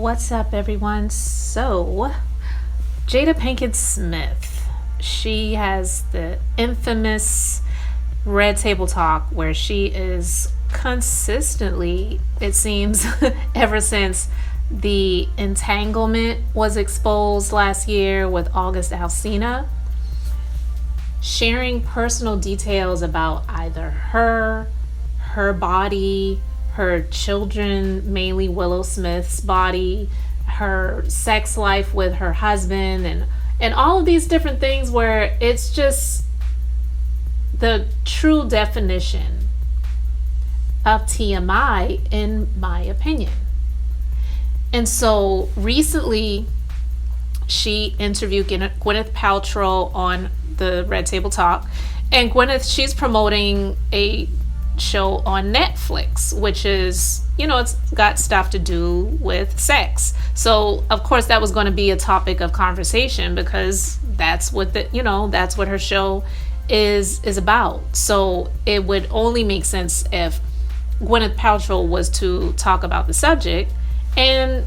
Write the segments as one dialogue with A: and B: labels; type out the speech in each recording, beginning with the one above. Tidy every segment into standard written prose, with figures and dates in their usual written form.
A: What's up, everyone? So, Jada Pinkett Smith, she has the infamous Red Table Talk where she is consistently, it seems, ever since the entanglement was exposed last year with August Alsina, sharing personal details about either her body, her children, mainly Willow Smith's body, her sex life with her husband, and all of these different things where it's just the true definition of TMI, in my opinion. And so recently, she interviewed Gwyneth Paltrow on the Red Table Talk. And Gwyneth, she's promoting a show on Netflix, which is, it's got stuff to do with sex. So, of course, that was going to be a topic of conversation because that's what that's what her show is about. So, it would only make sense if Gwyneth Paltrow was to talk about the subject. And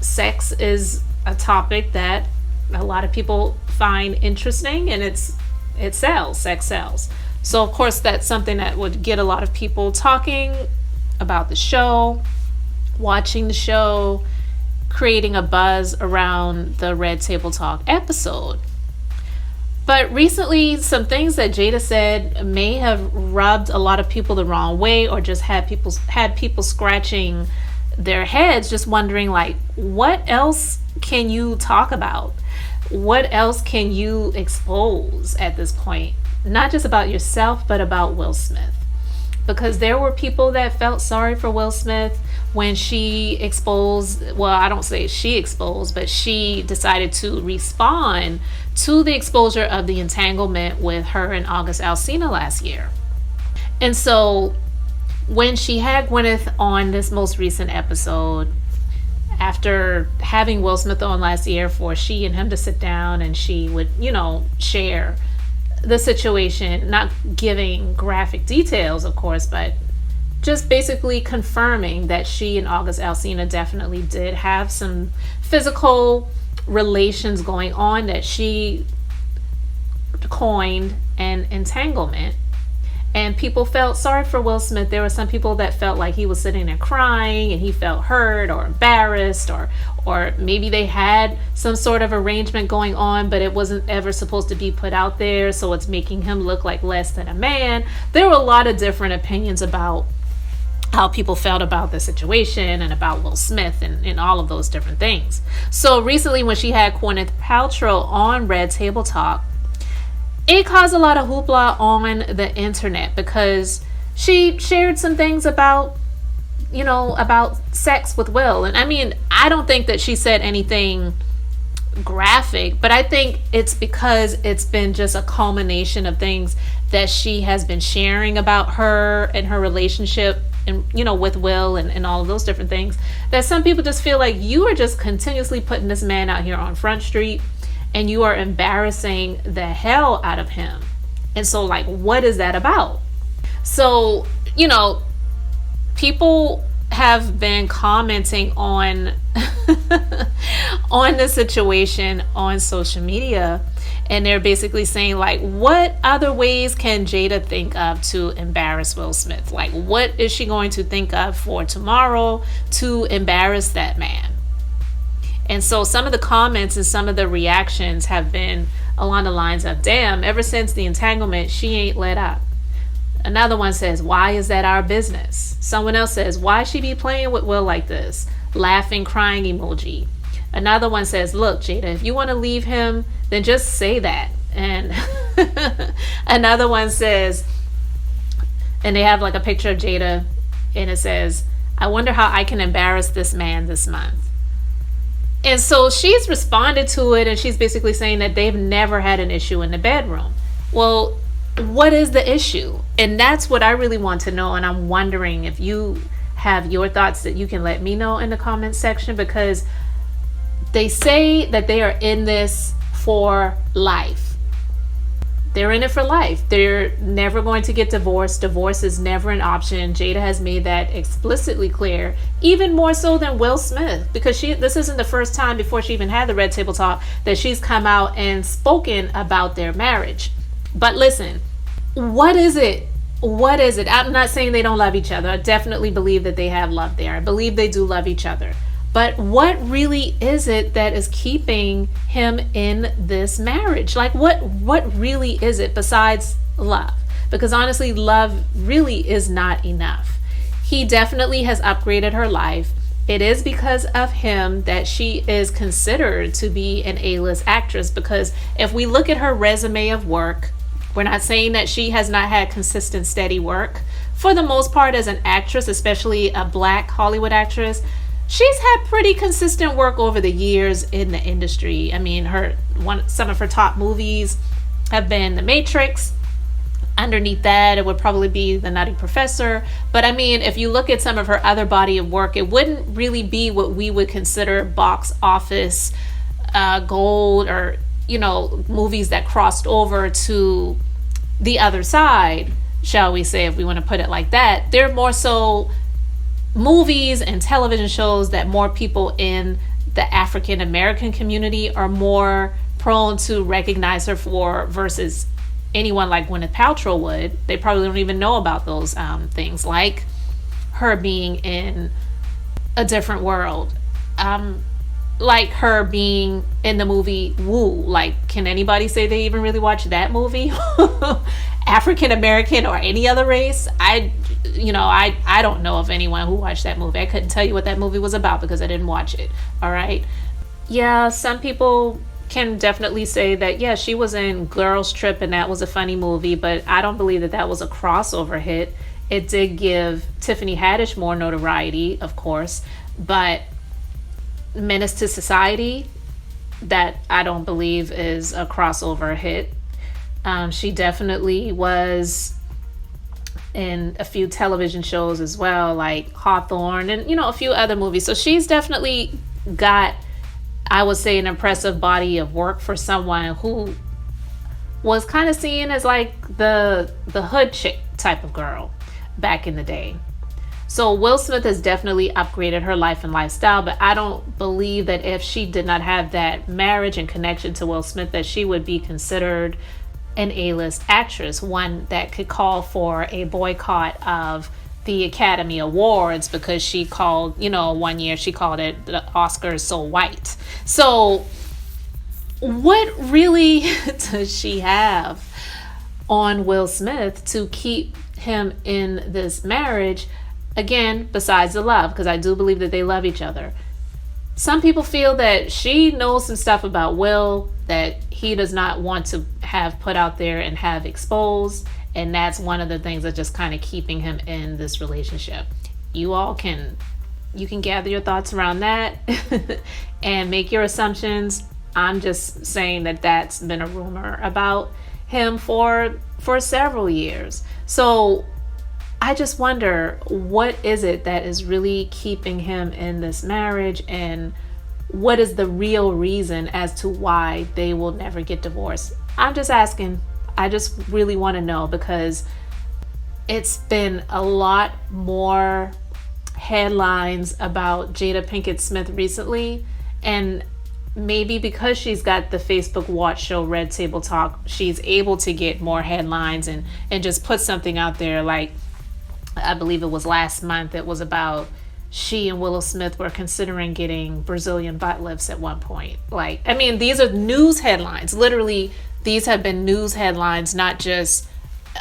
A: sex is a topic that a lot of people find interesting, and it sells. Sex sells. So, of course, that's something that would get a lot of people talking about the show, watching the show, creating a buzz around the Red Table Talk episode. But recently, some things that Jada said may have rubbed a lot of people the wrong way, or just had people scratching their heads, just wondering, like, what else can you talk about? What else can you expose at this point? Not just about yourself, but about Will Smith. Because there were people that felt sorry for Will Smith when she exposed, well, I don't say she exposed, but she decided to respond to the exposure of the entanglement with her and August Alsina last year. And so when she had Gwyneth on this most recent episode, after having Will Smith on last year for she and him to sit down and she would, share the situation, not giving graphic details, of course, but just basically confirming that she and August Alsina definitely did have some physical relations going on, that she coined an entanglement. And people felt sorry for Will Smith. There were some people that felt like he was sitting there crying and he felt hurt or embarrassed, or maybe they had some sort of arrangement going on, but it wasn't ever supposed to be put out there, so it's making him look like less than a man. There were a lot of different opinions about how people felt about the situation and about Will Smith and all of those different things. So recently, when she had Gwyneth Paltrow on Red Table Talk, it caused a lot of hoopla on the internet because she shared some things about sex with Will. And I mean, I don't think that she said anything graphic, but I think it's because it's been just a culmination of things that she has been sharing about her and her relationship and with Will and all of those different things, that some people just feel like you are just continuously putting this man out here on Front Street and you are embarrassing the hell out of him. And so, like, what is that about? So, people have been commenting on on the situation on social media, and they're basically saying, like, what other ways can Jada think of to embarrass Will Smith? Like, what is she going to think of for tomorrow to embarrass that man? And so some of the comments and some of the reactions have been along the lines of, damn, ever since the entanglement, she ain't let up. Another one says, why is that our business? Someone else says, why she be playing with Will like this? Laughing, crying emoji. Another one says, look, Jada, if you want to leave him, then just say that. And another one says, and they have like a picture of Jada, and it says, I wonder how I can embarrass this man this month. And so she's responded to it, and she's basically saying that they've never had an issue in the bedroom. Well, what is the issue? And that's what I really want to know. And I'm wondering if you have your thoughts that you can let me know in the comments section, because they say that they are in this for life. They're in it for life. They're never going to get divorced. Divorce is never an option. Jada has made that explicitly clear, even more so than Will Smith, because this isn't the first time before she even had the Red Table Talk that she's come out and spoken about their marriage. But listen, what is it? What is it? I'm not saying they don't love each other. I definitely believe that they have love there. I believe they do love each other. But what really is it that is keeping him in this marriage? Like, what really is it besides love? Because honestly, love really is not enough. He definitely has upgraded her life. It is because of him that she is considered to be an A-list actress. Because if we look at her resume of work, we're not saying that she has not had consistent, steady work. For the most part, as an actress, especially a Black Hollywood actress, she's had pretty consistent work over the years in the industry. I mean, some of her top movies have been The Matrix. Underneath that, it would probably be The Nutty Professor. But I mean, if you look at some of her other body of work, it wouldn't really be what we would consider box office gold, or movies that crossed over to the other side, shall we say, if we want to put it like that. They're more so movies and television shows that more people in the African American community are more prone to recognize her for, versus anyone like Gwyneth Paltrow would. They probably don't even know about those things, like her being in A Different World, like her being in the movie Woo. Like, can anybody say they even really watched that movie? African American or any other race? I don't know of anyone who watched that movie. I couldn't tell you what that movie was about because I didn't watch it. All right. Yeah, some people can definitely say that, yeah, she was in Girls Trip and that was a funny movie, but I don't believe that that was a crossover hit. It did give Tiffany Haddish more notoriety, of course, but Menace to Society, that I don't believe is a crossover hit. She definitely was in a few television shows as well, like Hawthorne and a few other movies. So she's definitely got, I would say, an impressive body of work for someone who was kind of seen as like the hood chick type of girl back in the day. So Will Smith has definitely upgraded her life and lifestyle, but I don't believe that if she did not have that marriage and connection to Will Smith, that she would be considered an A-list actress, one that could call for a boycott of the Academy Awards because she called, one year she called it the Oscars so white. So what really does she have on Will Smith to keep him in this marriage? Again, besides the love, because I do believe that they love each other. Some people feel that she knows some stuff about Will that he does not want to have put out there and have exposed. And that's one of the things that's just kind of keeping him in this relationship. You can gather your thoughts around that and make your assumptions. I'm just saying that that's been a rumor about him for several years. So I just wonder, what is it that is really keeping him in this marriage, and what is the real reason as to why they will never get divorced? I'm just asking. I just really want to know, because it's been a lot more headlines about Jada Pinkett Smith recently, and maybe because she's got the Facebook Watch show Red Table Talk, she's able to get more headlines and just put something out there. Like, I believe it was last month, it was about she and Willow Smith were considering getting Brazilian butt lifts at one point. Like, I mean, these are news headlines. Literally, these have been news headlines, not just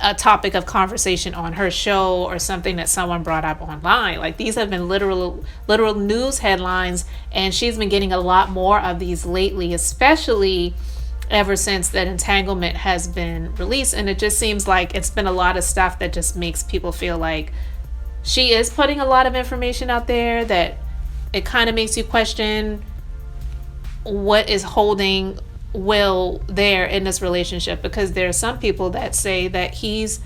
A: a topic of conversation on her show or something that someone brought up online. Like, these have been literal news headlines, and she's been getting a lot more of these lately, especially ever since that entanglement has been released. And it just seems like it's been a lot of stuff that just makes people feel like she is putting a lot of information out there, that it kind of makes you question what is holding Will there in this relationship, because there are some people that say that he's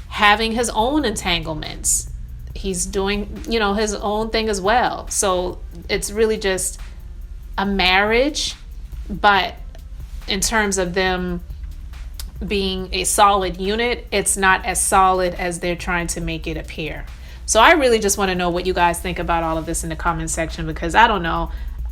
A: having his own entanglements. He's doing, his own thing as well. So it's really just a marriage, but in terms of them being a solid unit, it's not as solid as they're trying to make it appear. So I really just want to know what you guys think about all of this in the comment section, because I don't know,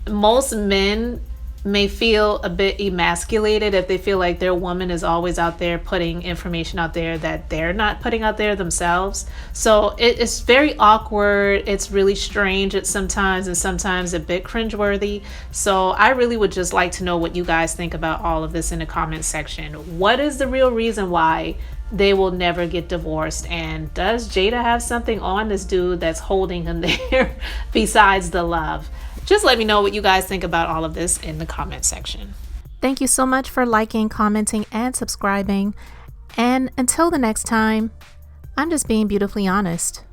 A: most men may feel a bit emasculated if they feel like their woman is always out there putting information out there that they're not putting out there themselves. So it's very awkward. It's really strange at sometimes, and sometimes a bit cringeworthy. So I really would just like to know what you guys think about all of this in the comment section. What is the real reason why they will never get divorced? And does Jada have something on this dude that's holding him there besides the love? Just let me know what you guys think about all of this in the comment section. Thank you so much for liking, commenting, and subscribing. And until the next time, I'm just being beautifully honest.